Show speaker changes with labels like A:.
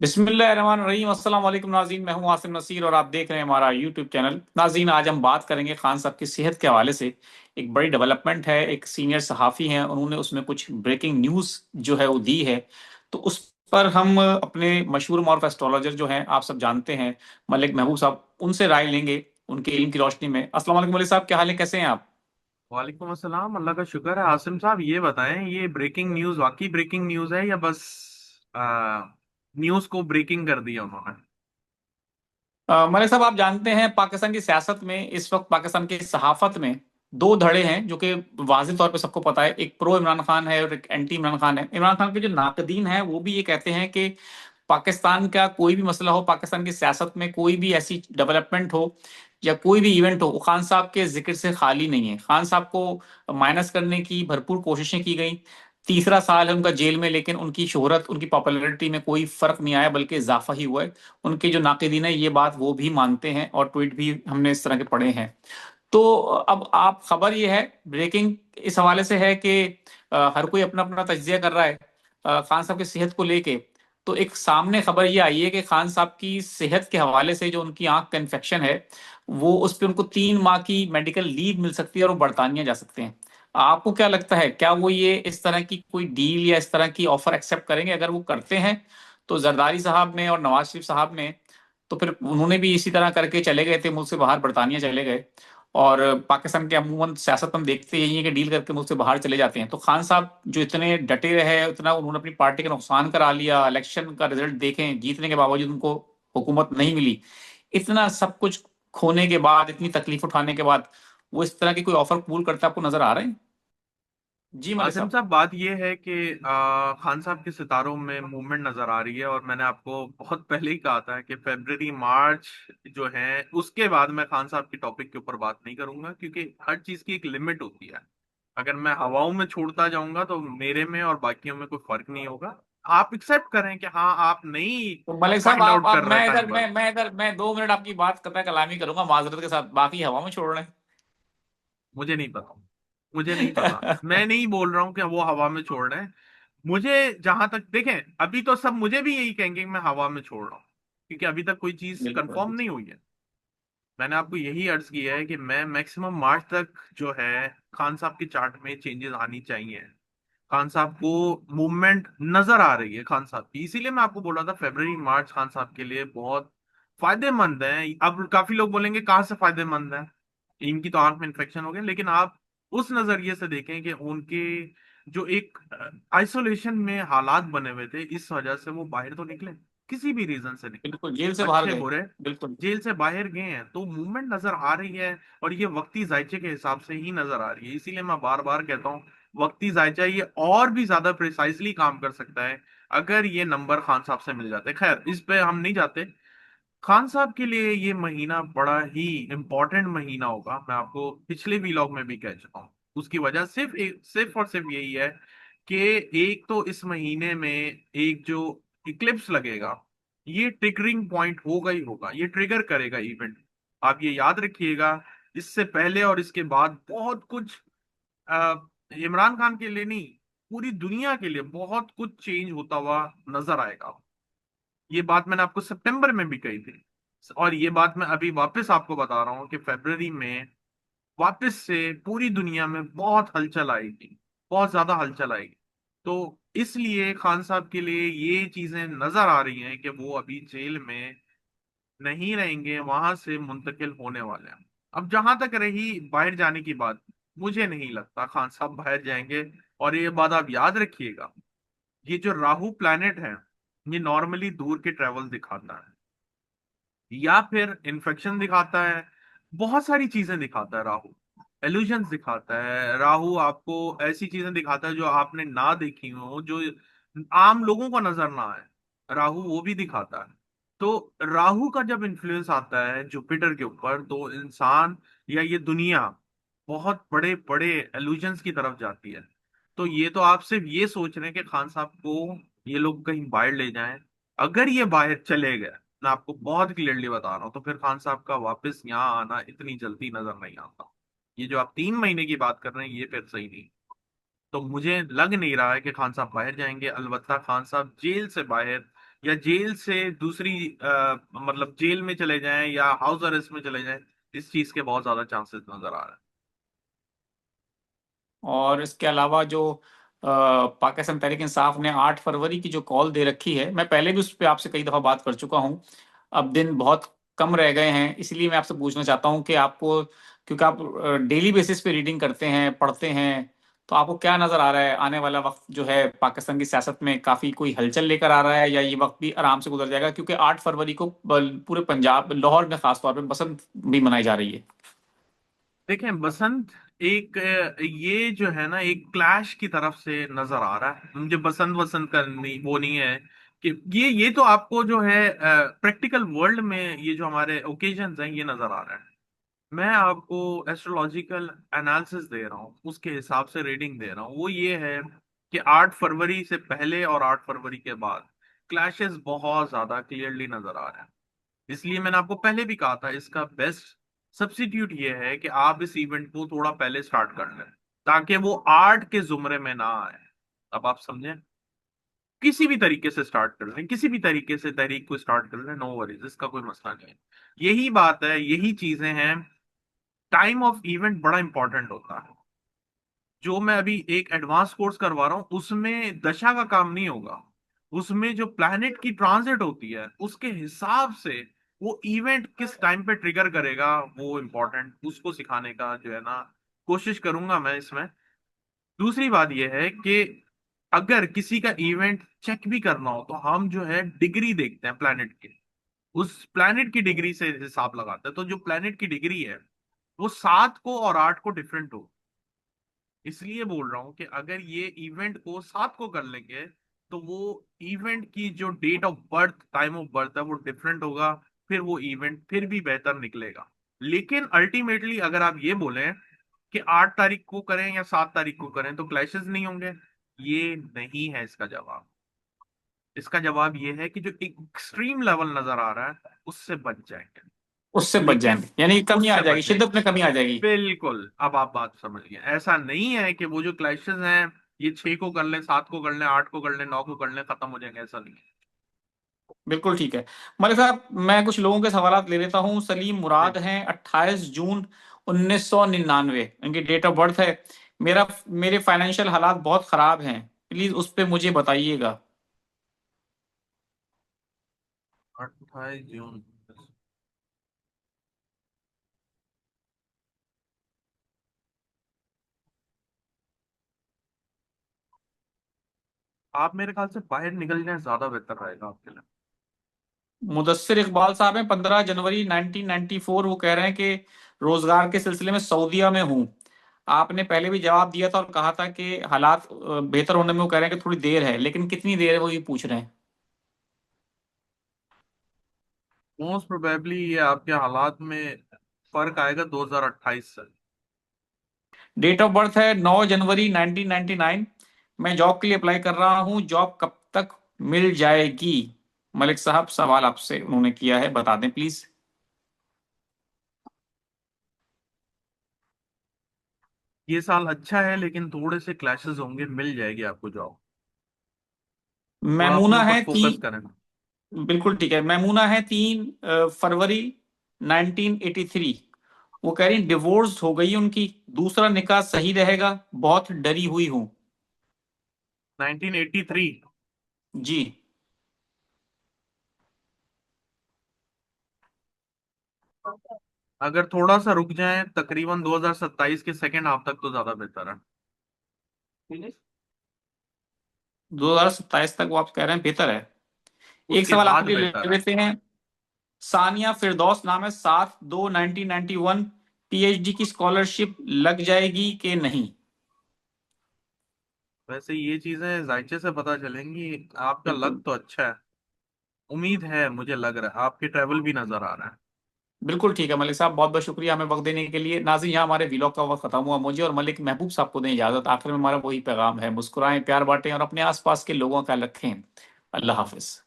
A: बिस्मिल्लाहिर्रहमानिर्रहीम। अस्सलाम वालेकुम नाज़रीन, मैं हूं आसिम नसीर और आप देख रहे हैं हमारा यूट्यूब चैनल। नाज़रीन, आज हम बात करेंगे खान साहब की सेहत के हवाले से। एक बड़ी डेवलपमेंट है, एक सीनियर सहाफ़ी हैं, उन्होंने उसमें कुछ ब्रेकिंग न्यूज़ जो है वो दी है। तो उस पर हम अपने मशहूर मौरफ एस्ट्रोलॉजर जो हैं, आप सब जानते हैं, मलिक महबूब साहब, उनसे राय लेंगे उनके इल्म की रोशनी में। अस्सलाम वालेकुम मलिक साहब, क्या हाल है, कैसे हैं आप?
B: वालेकुम अस्सलाम। अल्लाह का शुक्र है। आसिम साहब, ये बताएं, ये ब्रेकिंग न्यूज़ वाकई ब्रेकिंग न्यूज़ है या बस न्यूज़ को ब्रेकिंग कर दिया उन्होंने?
A: मलिक साहब, आप जानते हैं पाकिस्तान की सियासत में इस वक्त, पाकिस्तान की सहाफत में दो धड़े हैं जो कि वाज़िह तौर पे सबको पता है। एक प्रो इमरान खान है और एक एंटी इमरान खान है। इमरान खान के जो नाकदीन हैं वो भी ये कहते हैं कि पाकिस्तान का कोई भी मसला हो, पाकिस्तान की सियासत में कोई भी ऐसी डेवलपमेंट हो या कोई भी इवेंट हो, वो खान साहब के जिक्र से खाली नहीं है। खान साहब को माइनस करने की भरपूर कोशिशें की गई। तीसरा साल है उनका जेल में, लेकिन उनकी शोहरत, उनकी पॉपुलैरिटी में कोई फर्क नहीं आया, बल्कि इजाफा ही हुआ है। उनके जो नाकिदीन है ये बात वो भी मानते हैं और ट्वीट भी हमने इस तरह के पढ़े हैं। तो अब आप, खबर ये है, ब्रेकिंग इस हवाले से है कि हर कोई अपना अपना तज्जिया कर रहा है खान साहब की सेहत को लेके। तो एक सामने खबर ये आई है कि खान साहब की सेहत के हवाले से जो उनकी आंख का इन्फेक्शन है, वो उस पर उनको 3 माह की मेडिकल लीव मिल सकती है और वो बरतानिया जा सकते हैं। आपको क्या लगता है, क्या वो ये इस तरह की कोई डील या इस तरह की ऑफर एक्सेप्ट करेंगे? अगर वो करते हैं तो जरदारी साहब ने और नवाज शरीफ साहब ने, तो फिर उन्होंने भी इसी तरह करके चले गए थे मुल्क से बाहर, बरतानिया चले गए। और पाकिस्तान के अमूमन सियासत हम देखते यही है कि डील करके मुल्क से बाहर चले जाते हैं। तो खान साहब जो इतने डटे रहे, उतना उन्होंने अपनी पार्टी का नुकसान करा लिया, इलेक्शन का रिजल्ट देखें, जीतने के बावजूद उनको हुकूमत नहीं मिली, इतना सब कुछ खोने के बाद, इतनी तकलीफ उठाने के बाद, वो इस तरह की कोई ऑफर कबूल करता आपको नजर आ रहे हैं? जी मलिक
B: आसिम
A: साहब।
B: साहब, बात ये है कि खान साहब के सितारों में मूवमेंट नजर आ रही है, और मैंने आपको बहुत पहले ही कहा था कि फरवरी मार्च जो है उसके बाद मैं खान साहब के टॉपिक के ऊपर बात नहीं करूंगा, क्योंकि हर चीज की एक लिमिट होती है। अगर मैं हवाओं में छोड़ता जाऊंगा तो मेरे में और बाकियों में कोई फर्क नहीं होगा। आप एक्सेप्ट करें कि हाँ, आप नहीं
A: तो मलिक साहब,
B: फाइंड
A: आप
B: आउट
A: आप
B: कर रहे
A: मैं
B: टाइम
A: इधर
B: पर।
A: मैं इधर मैं 2 मिनट आपकी बात कतई कलामी करूंगा माजरत के साथ, बाकी हवा में छोड़ रहे
B: मुझे नहीं पता। मुझे नहीं पता।
A: हैं।
B: मैं नहीं बोल रहा हूँ कि वो हवा में छोड़ रहे हैं। मुझे जहां तक देखें, अभी तो सब मुझे भी यही कहेंगे कि मैं हवा में छोड़ रहा हूँ, क्योंकि अभी तक कोई चीज
A: बिल्कुल।
B: कंफर्म नहीं हुई है। मैंने आपको यही अर्ज किया है कि मैं मैक्सिमम मार्च तक जो है, खान साहब के चार्ट में चेंजेस आनी चाहिए। खान साहब को मूवमेंट नजर आ रही है खान साहब की, इसीलिए मैं आपको बोल रहा था फरवरी मार्च खान साहब के लिए बहुत फायदेमंद है। अब काफी लोग बोलेंगे कहाँ से फायदेमंद है, इनकी तो आंख में इन्फेक्शन हो गया, लेकिन आप उस नजरिए से देखें कि उनके जो एक आइसोलेशन में हालात बने हुए थे, इस वजह से वो बाहर तो निकले, किसी भी रीजन से निकले,
A: बिल्कुल जेल से बाहर
B: अच्छे
A: गए।
B: बुरे,
A: बिल्कुल।
B: जेल से बाहर गए हैं, तो मूवमेंट नजर आ रही है। और ये वक्ती जायचे के हिसाब से ही नजर आ रही है, इसीलिए मैं बार बार कहता हूँ, वक्ती जायचा ये और भी ज्यादा प्रिसाइजली काम कर सकता है अगर ये नंबर खान साहब से मिल जाते। खैर, इस पे हम नहीं जाते। खान साहब के लिए ये महीना बड़ा ही इंपॉर्टेंट महीना होगा। मैं आपको पिछले वीलॉग में भी कह चुका हूँ। उसकी वजह सिर्फ और सिर्फ यही है कि एक तो इस महीने में एक जो इक्लिप्स लगेगा, ये ट्रिगरिंग पॉइंट होगा ही होगा, ये ट्रिगर करेगा इवेंट। आप ये याद रखिएगा। इससे पहले और इसके बाद बहुत कुछ अ, इमरान खान के लिए नहीं, पूरी दुनिया के लिए बहुत कुछ चेंज होता हुआ नजर आएगा। ये बात मैंने आपको सितंबर में भी कही थी, और ये बात मैं अभी वापस आपको बता रहा हूँ कि फरवरी में वापस से पूरी दुनिया में बहुत हलचल आएगी, बहुत ज्यादा हलचल आएगी। तो इसलिए खान साहब के लिए ये चीजें नजर आ रही हैं कि वो अभी जेल में नहीं रहेंगे, वहां से मुंतकिल होने वाले हैं। अब जहां तक रही बाहर जाने की बात, मुझे नहीं लगता खान साहब बाहर जाएंगे। और ये बात आप याद रखिएगा, ये जो राहु प्लैनेट है, ये नॉर्मली दूर के ट्रेवल दिखाता है या फिर इन्फेक्शन दिखाता है, बहुत सारी चीजें दिखाता है राहु। एल्यूजन्स दिखाता है राहु, आपको ऐसी चीजें दिखाता है जो आपने ना देखी हो, जो आम लोगों को नजर ना आए, राहु वो भी दिखाता है। तो राहु का जब इन्फ्लुएंस आता है जुपिटर के ऊपर, तो इंसान या ये दुनिया बहुत बड़े बड़े एल्यूजन्स की तरफ जाती है। तो ये तो आप सिर्फ ये सोच रहे हैं कि खान साहब को ये लोग कहीं बाहर ले जाएं। अगर ये बाहर चले गए, मैं आपको बहुत क्लियरली बता रहा हूँ, तो फिर खान साहब का वापस यहाँ आना इतनी जल्दी नजर नहीं आता। ये जो आप 3 महीने की बात कर रहे हैं, ये फिर सही नहीं। तो मुझे लग नहीं रहा है कि खान साहब बाहर जाएंगे। अलबत्ता खान साहब जेल से बाहर या जेल से दूसरी मतलब जेल में चले जाएं या हाउस अरेस्ट में चले जाएं, इस चीज के बहुत ज्यादा चांसेस नजर आ रहे
A: और इसके अलावा जो पाकिस्तान तहरीक इंसाफ ने 8 फरवरी की जो कॉल दे रखी है, मैं पहले भी उस पर आपसे कई दफा बात कर चुका हूं। अब दिन बहुत कम रह गए हैं, इसलिए मैं आपसे पूछना चाहता हूं कि आपको, क्योंकि आप डेली बेसिस पे रीडिंग करते हैं, पढ़ते हैं, तो आपको क्या नजर आ रहा है आने वाला वक्त जो है पाकिस्तान की सियासत में काफी कोई हलचल लेकर आ रहा है, या ये वक्त भी आराम से गुजर जाएगा? क्योंकि 8 फरवरी को पूरे पंजाब, लाहौर में खासतौर पर बसंत भी मनाई जा रही है।
B: देखें बसंत एक ये जो है ना एक क्लैश की तरफ से नजर आ रहा है मुझे। बसंत वसंत का नहीं, वो नहीं है कि ये तो आपको जो है प्रैक्टिकल वर्ल्ड में ये जो हमारे ओकेजन्स हैं ये नजर आ रहा है। मैं आपको एस्ट्रोलॉजिकल एनालिसिस दे रहा हूँ, उसके हिसाब से रीडिंग दे रहा हूँ। वो ये है कि 8 फरवरी से पहले और 8 फरवरी के बाद क्लैशेस बहुत ज्यादा क्लियरली नजर आ रहे हैं। इसलिए मैंने आपको पहले भी कहा था इसका बेस्ट सब्स्टिट्यूट ये है कि आप इस इवेंट को थोड़ा पहले स्टार्ट कर लें, ताकि वो आर्ट के जुमरे में ना आए। अब आप समझें, किसी भी तरीके से स्टार्ट कर लें, किसी भी तरीके से तहरीक को स्टार्ट कर लें, नो वरीज, इसका कोई मसला नहीं है। यही बात है, यही चीजें हैं। टाइम ऑफ इवेंट बड़ा इंपॉर्टेंट होता है। जो मैं अभी एक एडवांस कोर्स करवा रहा हूँ उसमें दशा का काम नहीं होगा, उसमें जो प्लैनेट की ट्रांजिट होती है उसके हिसाब से वो इवेंट किस टाइम पे ट्रिगर करेगा, वो इम्पोर्टेंट उसको सिखाने का जो है ना कोशिश करूंगा मैं इसमें। दूसरी बात यह है कि अगर किसी का इवेंट चेक भी करना हो तो हम जो है डिग्री देखते हैं प्लैनेट की, उस प्लैनेट की डिग्री से हिसाब लगाते हैं। तो जो प्लैनेट की डिग्री है वो 7 को और 8 को डिफरेंट हो। इसलिए बोल रहा हूं कि अगर ये इवेंट को 7 को कर लेंगे तो वो इवेंट की जो date of birth, time of birth है वो डिफरेंट होगा, फिर वो इवेंट फिर भी बेहतर निकलेगा। लेकिन अल्टीमेटली अगर आप ये बोलें कि 8 तारीख को करें या 7 तारीख को करें तो क्लैशेस नहीं होंगे, ये नहीं है इसका जवाब। इसका जवाब ये है कि जो एक्सट्रीम लेवल नजर आ रहा है उससे बच जाएंगे।
A: उससे बच
B: लेकिन
A: जाएंगे, यानी कमी आ
B: उससे
A: जाएगी,
B: बच जाएंगे,
A: शिद्दत में कमी आ जाएगी।
B: बिल्कुल। अब आप बात समझ गए, ऐसा नहीं है कि वो जो क्लैशेस हैं ये 6 को कर लें, 7 को कर लें, 8 को कर लें, 9 को कर लें, खत्म हो जाएंगे, ऐसा नहीं है।
A: बिल्कुल ठीक है। मलिक साहब, मैं कुछ लोगों के सवाल ले लेता हूँ। सलीम
B: जी।
A: मुराद हैं, 28 जून 1999 इनकी डेट ऑफ बर्थ है। मेरे फाइनेंशियल हालात बहुत खराब हैं, प्लीज उस पे मुझे बताइएगा।
B: 28 जून। आप मेरे ख्याल से बाहर निकल जाए ज्यादा बेहतर रहेगा आपके लिए।
A: मुदस्सिर इकबाल साहब हैं, 15 जनवरी 1994। वो कह रहे हैं कि रोजगार के सिलसिले में सऊदीया में हूँ। आपने पहले भी जवाब दिया था और कहा था कि हालात बेहतर होने में, वो कह रहे हैं कि थोड़ी देर है, लेकिन कितनी देर है वो ये पूछ रहे हैं।
B: मोस्ट प्रोबेबली ये आपके हालात में फर्क आएगा 2028 से।
A: डेट ऑफ बर्थ है 9 जनवरी 1999। मैं जॉब के लिए अप्लाई कर रहा हूँ, जॉब कब तक मिल जाएगी? मलिक साहब, सवाल आपसे उन्होंने किया है, बता दें प्लीज।
B: ये साल अच्छा है लेकिन थोड़े से क्लैशेस होंगे, मिल जाएगी आपको जॉब। थोड़ा अपने
A: मैमूना
B: ऊपर
A: है
B: फोकस
A: तीन,
B: करें।
A: बिल्कुल ठीक है। मैमूना है 3 फरवरी 1983। वो कह रही डिवोर्स हो गई उनकी, दूसरा निकाह सही रहेगा, बहुत डरी हुई हूँ।
B: 1983।
A: जी।
B: अगर थोड़ा सा रुक जाए तकरीबन 2027 के सेकेंड हाफ तक तो ज्यादा बेहतर है।
A: 2027 तक वो आप कह रहे हैं बेहतर है। एक
B: उसके
A: सवाल आपके
B: बाद
A: लिए ले
B: बेहतर है।
A: लेते हैं। सानिया फिरदौस नाम है, 7/2/1991। पीएचडी की स्कॉलरशिप लग जाएगी कि नहीं?
B: वैसे ये चीजें जायचे से पता चलेंगी। आपका लक
A: बिल्कुल।
B: तो अच्छा है, उम्मीद है, मुझे लग रहा है आपके ट्रैवल भी नजर आ रहा है।
A: बिल्कुल ठीक है मलिक साहब, बहुत बहुत शुक्रिया हमें वक्त देने के लिए। नाज़रीन, यहाँ हमारे व्लॉग का वक्त खत्म हुआ। मुझे और मलिक महबूब साहब को दें इजाजत। आखिर में हमारा वही पैगाम है, मुस्कुराएं, प्यार बांटें और अपने आसपास के लोगों का रखें। अल्लाह हाफिज।